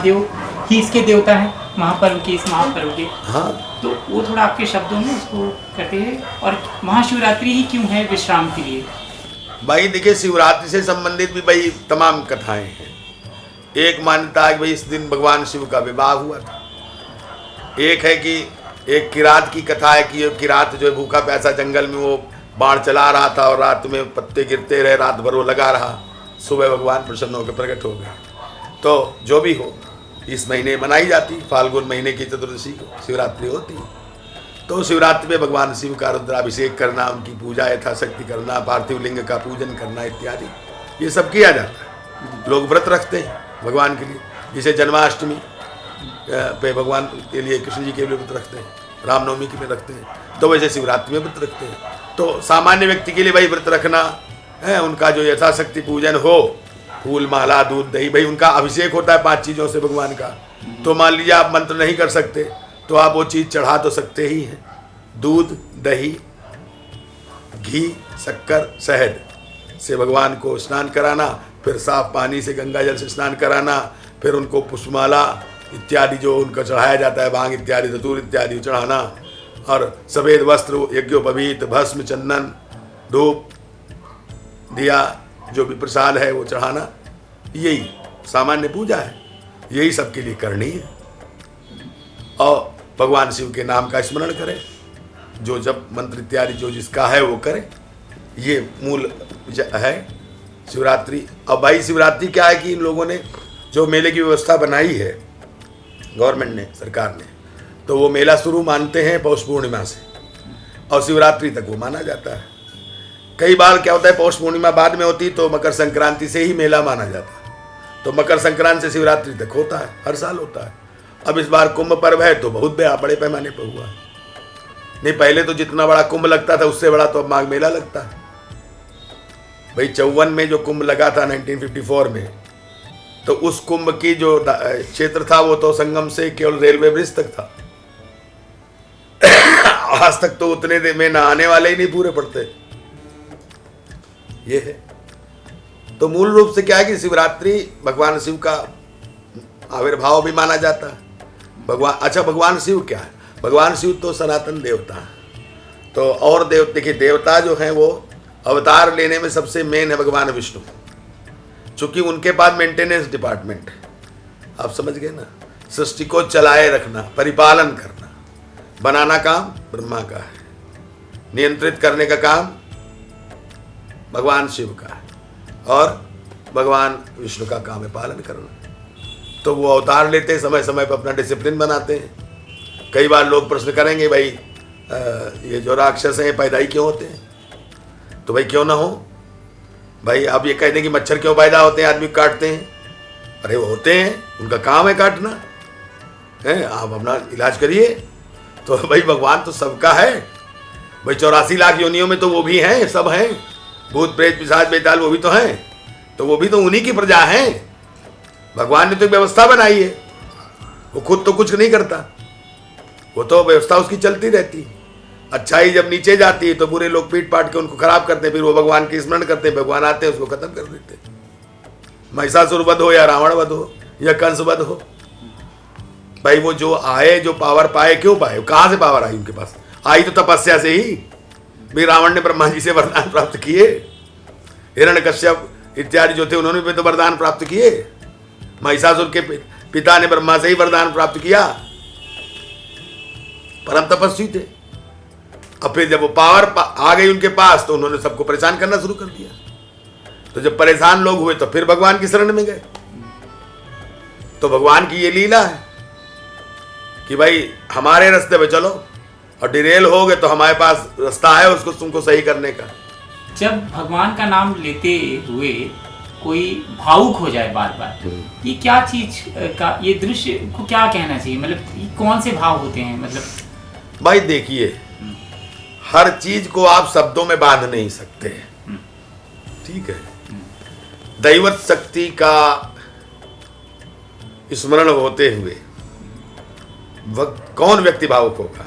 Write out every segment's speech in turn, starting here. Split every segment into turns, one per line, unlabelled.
महादेव ही इसके देवता है, महापर्व के, इस महापर्व के।
हाँ,
तो वो थोड़ा आपके शब्दों में उसको करते हैं। और महाशिवरात्रि ही क्यों है विश्राम के लिए?
भाई देखिए, शिवरात्रि से संबंधित भी भाई तमाम कथाएं हैं। एक मान्यता है कि भाई इस दिन भगवान शिव का विवाह हुआ था। एक है कि एक किरात की कथा है कि किरात जो है भूखा प्यासा जंगल में वो बाण चला रहा था और रात में पत्ते गिरते रहे, रात भर वो लगा रहा, सुबह भगवान प्रसन्न होकर प्रकट हो गए। तो जो भी हो, इस महीने मनाई जाती, फाल्गुन महीने की चतुर्दशी को शिवरात्रि होती। तो शिवरात्रि में भगवान शिव का रुद्राभिषेक करना, उनकी पूजा यथाशक्ति करना, पार्थिव लिंग का पूजन करना इत्यादि ये सब किया जाता है। लोग व्रत रखते हैं भगवान के लिए, जैसे जन्माष्टमी पे भगवान के लिए, कृष्ण जी के लिए व्रत रखते हैं, रामनवमी के लिए रखते हैं, तो वैसे शिवरात्रि में व्रत रखते हैं। तो सामान्य व्यक्ति के लिए भाई व्रत रखना है, उनका जो यथाशक्ति पूजन हो, फूल माला दूध दही, भाई उनका अभिषेक होता है 5 चीज़ों से भगवान का। तो मान लीजिए आप मंत्र नहीं कर सकते तो आप वो चीज़ चढ़ा तो सकते ही हैं, दूध दही घी शक्कर शहद से भगवान को स्नान कराना, फिर साफ पानी से गंगा जल से स्नान कराना, फिर उनको पुष्पमाला इत्यादि जो उनका चढ़ाया जाता है, भांग इत्यादि धतूर इत्यादि चढ़ाना, और सफ़ेद वस्त्र यज्ञोपवीत भस्म चंदन धूप दिया जो भी प्रसाद है वो चढ़ाना, यही सामान्य पूजा है, यही सबके लिए करनी है। और भगवान शिव के नाम का स्मरण करें, जो जप मंत्र इत्यादि जो जिसका है वो करें, ये मूल है शिवरात्रि। अब भाई शिवरात्रि क्या है कि इन लोगों ने जो मेले की व्यवस्था बनाई है गवर्नमेंट ने, सरकार ने, तो वो मेला शुरू मानते हैं पौष पूर्णिमा से और शिवरात्रि तक वो माना जाता है। कई बार क्या होता है, पौष पूर्णिमा बाद में होती तो मकर संक्रांति से ही मेला माना जाता है, तो मकर संक्रांति से शिवरात्रि तक होता है, हर साल होता है। अब इस बार कुंभ पर्व है तो बहुत बड़े पैमाने पर हुआ, नहीं पहले तो जितना बड़ा कुंभ लगता था उससे बड़ा तो अब माघ मेला लगता है। भाई 54 में जो कुंभ लगा था 1954 में, तो उस कुंभ की जो क्षेत्र था वो तो संगम से केवल रेलवे ब्रिज तक था। आज तक तो उतने दिन में नहाने वाले ही नहीं पूरे पड़ते। ये है तो मूल रूप से क्या है कि शिवरात्रि भगवान शिव का आविर्भाव भी माना जाता है। भगवान शिव क्या है? भगवान शिव तो सनातन देवता है। तो और देखिए देवता जो हैं वो अवतार लेने में सबसे मेन है भगवान विष्णु, चूंकि उनके पास मेंटेनेंस डिपार्टमेंट है, आप समझ गए ना, सृष्टि को चलाए रखना, परिपालन करना, बनाना काम ब्रह्मा का है, नियंत्रित करने का काम भगवान शिव का है, और भगवान विष्णु का काम है पालन करना। तो वो अवतार लेते हैं, समय समय पर अपना डिसिप्लिन बनाते हैं। कई बार लोग प्रश्न करेंगे, भाई ये जो राक्षस हैं पैदा ही क्यों होते हैं? तो भाई क्यों ना हो भाई, आप ये कह दें कि मच्छर क्यों पैदा होते हैं, आदमी काटते हैं? अरे वो होते हैं, उनका काम है काटना है, आप अपना इलाज करिए। तो भाई भगवान तो सबका है भाई, 84 लाख योनियों में तो वो भी हैं, सब हैं, भूत प्रेत पिशाच बेताल वो भी तो हैं, तो वो भी तो उन्हीं की प्रजा हैं। भगवान ने तो व्यवस्था बनाई है, वो खुद तो कुछ नहीं करता, वो तो व्यवस्था उसकी चलती रहती है। अच्छाई जब नीचे जाती है तो बुरे लोग पीट पाट के उनको खराब करते हैं, फिर वो भगवान की स्मरण करते हैं, भगवान आते हैं उसको खत्म कर देते हैं। महिषासुर वध हो या रावण वध हो या कंस वध हो, भाई वो जो आए, जो पावर पाए, क्यों पाए, कहाँ से पावर आई उनके पास? आई तो तपस्या से ही। भी रावण ने ब्रह्मा जी से वरदान प्राप्त किए, हिरण्यकश्यप इत्यादि जो थे उन्होंने भी तो वरदान प्राप्त किए, महिषासुर के पिता ने ब्रह्मा से ही वरदान प्राप्त किया, परम तपस्वी थे। अब फिर जब वो पावर आ गई उनके पास तो उन्होंने सबको परेशान करना शुरू कर दिया। तो जब परेशान लोग हुए तो फिर भगवान की शरण में गए। तो भगवान की ये लीला है कि भाई हमारे रास्ते पे चलो, और डिरेल हो गए तो हमारे पास रास्ता है उसको तुमको सही करने का।
जब भगवान का नाम लेते हुए कोई भावुक हो जाए बार बार, ये क्या चीज का, ये दृश्य को क्या कहना चाहिए, मतलब ये कौन से भाव होते हैं? मतलब
भाई देखिए, हर चीज को आप शब्दों में बांध नहीं सकते, ठीक है। दैवत शक्ति का स्मरण होते हुए कौन व्यक्ति भावुक होगा?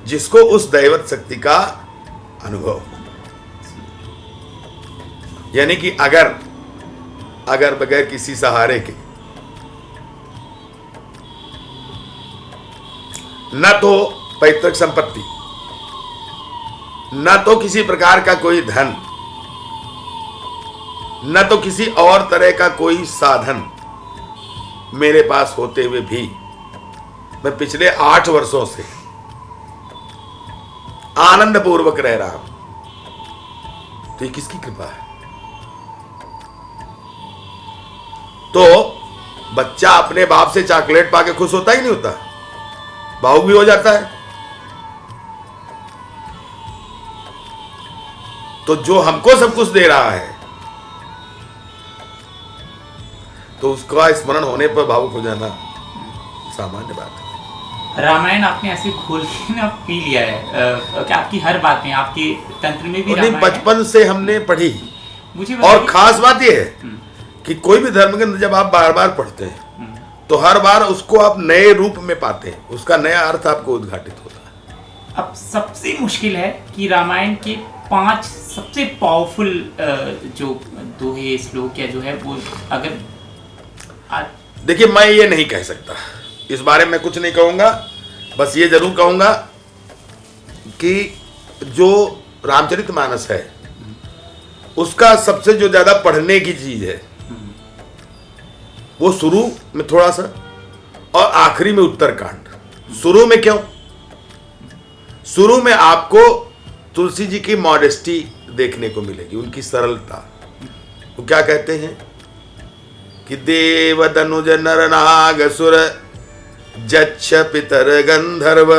जिसको उस दैवत शक्ति का अनुभव हो। यानी कि अगर बगैर किसी सहारे के न तो पैतृक संपत्ति, न तो किसी प्रकार का कोई धन, न तो किसी और तरह का कोई साधन मेरे पास होते हुए भी मैं पिछले 8 वर्षों से आनंद पूर्वक रह रहा हूं। तो ये किसकी कृपा है? तो बच्चा अपने बाप से चॉकलेट पाके खुश होता ही नहीं होता, भावुक भी हो जाता है। तो जो हमको सब कुछ दे रहा है, तो उसका स्मरण होने पर भावुक हो जाना सामान्य बात है।
रामायण आपने ऐसे खोल के ना पी लिया है कि आपकी हर बात में, आपके तंत्र में भी रामायण
बचपन से हमने पढ़ी।
मुझे
और खास बात यह है कि कोई भी धर्म ग्रंथ जब आप बार बार पढ़ते हैं तो हर बार उसको आप नए रूप में पाते हैं, उसका नया अर्थ आपको उद्घाटित होता है।
अब सबसे मुश्किल है कि रामायण के 5 सबसे पावरफुल जो दोहे श्लोक या जो है वो अगर
देखिए, मैं ये नहीं कह सकता, इस बारे में कुछ नहीं कहूंगा। बस ये जरूर कहूंगा कि जो रामचरितमानस है उसका सबसे जो ज्यादा पढ़ने की चीज है वो शुरू में थोड़ा सा और आखिरी में उत्तरकांड। शुरू में क्यों? शुरू में आपको तुलसी जी की मॉडेस्टी देखने को मिलेगी, उनकी सरलता। वो क्या कहते हैं कि देव दनुज नर नाग सुर जच्छ पितर गंधर्व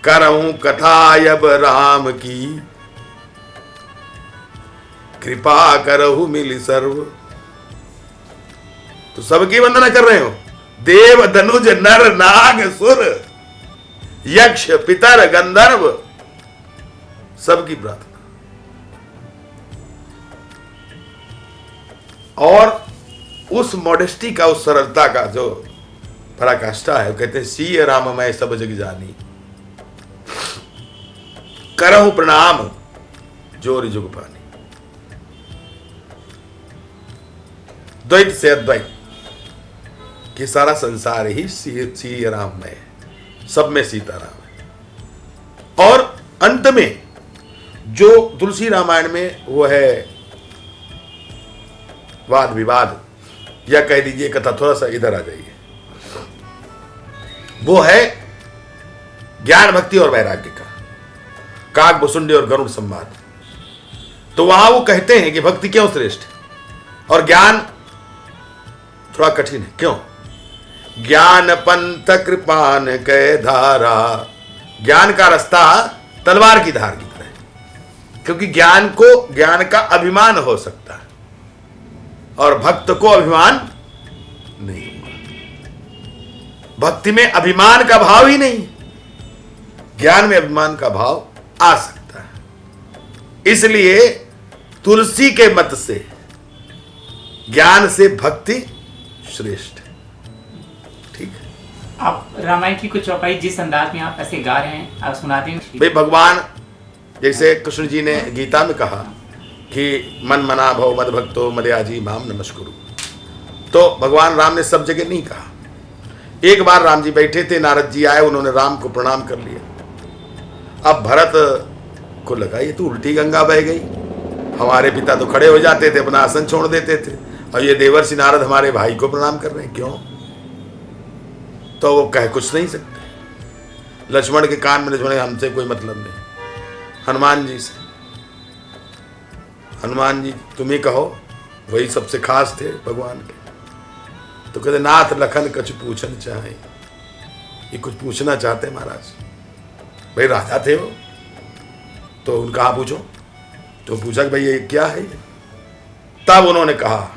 करऊं कथायब राम की कृपा करहु मिली सर्व। तो सबकी वंदना कर रहे हो, देव धनुज नर नाग सुर यक्ष पितर गंधर्व, सबकी प्रार्थना। और उस मॉडेस्टी का, उस सरलता का जो पराकाष्ठा है, वो कहते हैं सीय राम मैं सब जग जानी, करहु प्रणाम जोर जुग पानी। द्वैत से अद्वैत कि सारा संसार ही सीय राम में है, सब में सीताराम है। और अंत में जो तुलसी रामायण में वो है वाद विवाद, या कह दीजिए कथा, थोड़ा सा इधर आ जाइए, वो है ज्ञान भक्ति और वैराग्य का, काक भुसुंडी और गरुड़ संवाद। तो वहां वो कहते हैं कि भक्ति क्यों श्रेष्ठ है और ज्ञान थोड़ा कठिन है। क्यों? ज्ञान पंथ कृपान कै धारा, ज्ञान का रास्ता तलवार की धार की तरह है, क्योंकि ज्ञान को, ज्ञान का अभिमान हो सकता है और भक्त को अभिमान नहीं होगा। भक्ति में अभिमान का भाव ही नहीं, ज्ञान में अभिमान का भाव आ सकता है। इसलिए तुलसी के मत से ज्ञान से भक्ति श्रेष्ठ है। ठीक है,
आप रामायण की कुछ चौपाई जिस अंदाज में आप ऐसे गा रहे हैं, आप सुनाते हैं।
भाई भगवान जैसे कृष्ण जी ने गीता में कहा कि मन मना भव मद भक्तो मदयाजी माम नमस्कुरु, तो भगवान राम ने सब जगह नहीं कहा। एक बार राम जी बैठे थे, नारद जी आए, उन्होंने राम को प्रणाम कर लिया। अब भरत को लगा ये तो उल्टी गंगा बह गई, हमारे पिता तो खड़े हो जाते थे, अपना आसन छोड़ देते थे, और ये देवर्षि नारद हमारे भाई को प्रणाम कर रहे हैं, क्यों? तो वो कह कुछ नहीं सकते। लक्ष्मण के कान में लक्ष्मण, हमसे कोई मतलब नहीं, हनुमान जी से, हनुमान जी तुम ही कहो, वही सबसे खास थे भगवान के। तो कहते नाथ लखन कछ पूछन चाहे, ये कुछ पूछना चाहते महाराज। भाई राजा थे वो, तो उनका कहाँ पूछो, तो पूछा कि भाई ये क्या है। तब उन्होंने कहा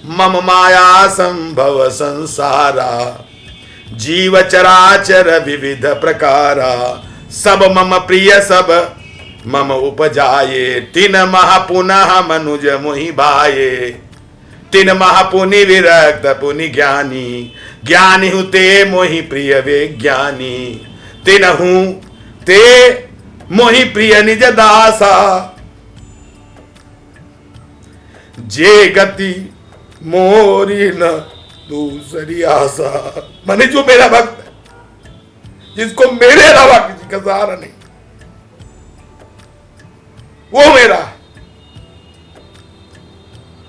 मम माया संभव संसारा जीव चराचर विविध प्रकारा सब मम प्रिय सब मम उपजाये तिन मह पुनः मनुज मुहि भाये तिन मह पुनि विरक्त पुनि ज्ञानी ज्ञानी हूँ ते मोहि प्रिय विज्ञानी तिन हूँ ते मोहि प्रिय निज दासा जे गति मोरी न दूसरी आशा। माने जो मेरा भक्त जिसको मेरे अलावा किसी का सहारा नहीं, वो मेरा है।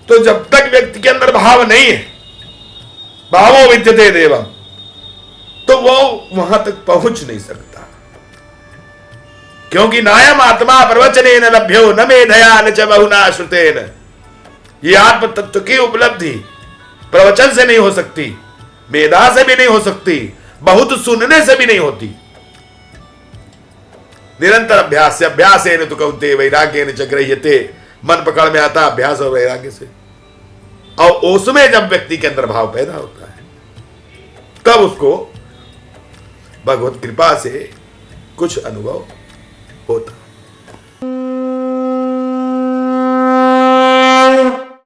तो जब तक व्यक्ति के अंदर भाव नहीं है, भावो विद्यते देवम, तो वो वहां तक पहुंच नहीं सकता। क्योंकि नायम आत्मा प्रवचनेन लभ्यो न मेधया न च बहुना श्रुतेन। ये आत्म तत्व की उपलब्धि प्रवचन से नहीं हो सकती, मेधा से भी नहीं हो सकती, बहुत सुनने से भी नहीं होती। निरंतर अभ्यास से, अभ्यासेन तु कौन्तेय वैराग्येन च गृह्यते। मन पकड़ में आता अभ्यास और वैराग्य से, और उसमें जब व्यक्ति के अंदर भाव पैदा होता है, तब उसको भगवत कृपा से कुछ अनुभव होता।